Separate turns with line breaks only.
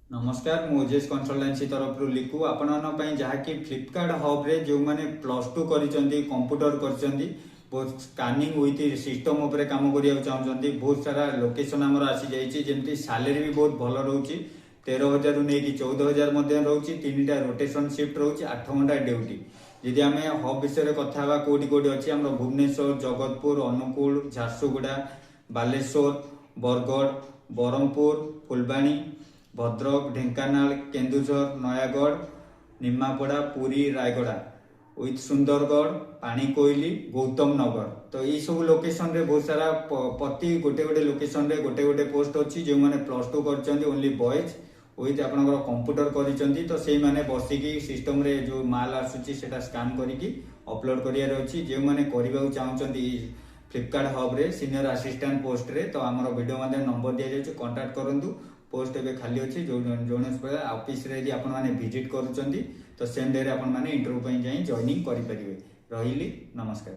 नमस्कार मुझेस कंसल्टेंसी तरफ लिखु आपण जहाँकि फ्लिपकार्ट हब रे जो मैंने +2 करिसेंती कंप्यूटर करिसेंती बहुत स्कानिंग विथ सिस्टम उपरे काम करिया चाहते बहुत सारा लोकेशन आमर आसी जाइए जमी सालेरी भी बहुत भल रोचे 13,000 नहीं 14,000 रोचे 3टा रोटेशन शिफ्ट रोचे 8 घंटा ड्यूटी जदि आम हब विषय कथा कौटी कौटी अच्छी आम भुवनेश्वर जगतपुर अनुकूल झारसुगुड़ा बालेश्वर बरगढ़ ब्रह्मपुर फुलबाणी भद्रक ढेंकानाल केन्दुझर नयागढ़ निमापड़ा पुरी रायगड़ा विथ सुंदरगढ़ पाणीकोइली गौतम नगर तो ये सब लोकेशन रे बहुत सारा प्रति गोटे गोटे लोकेशन रे गोटे गोटे पोस्ट अच्छी जो मैंने +2 कर ओनली बॉयज विथ आपनकर कंप्यूटर करिसेंती तो से माने बसिकी सिस्टम रे जो माल आसुची सेटा स्कैन करिकी अपलोड करियार अछि जे माने करबा चाहउचंती फ्लिपकार्ट हब रे सीनियर असिस्टेंट पोस्ट रे तो हमर वीडियो मध्ये नंबर दिया जाय कांटेक्ट करंतु पोस्ट एवं खाली अच्छी जो ऑफिस रे आपण माने विजिट करूचंती तो सेम डे रे आपण माने इंटरव्यू पई जाई जॉइनिंग करि परिबे रहिली नमस्कार।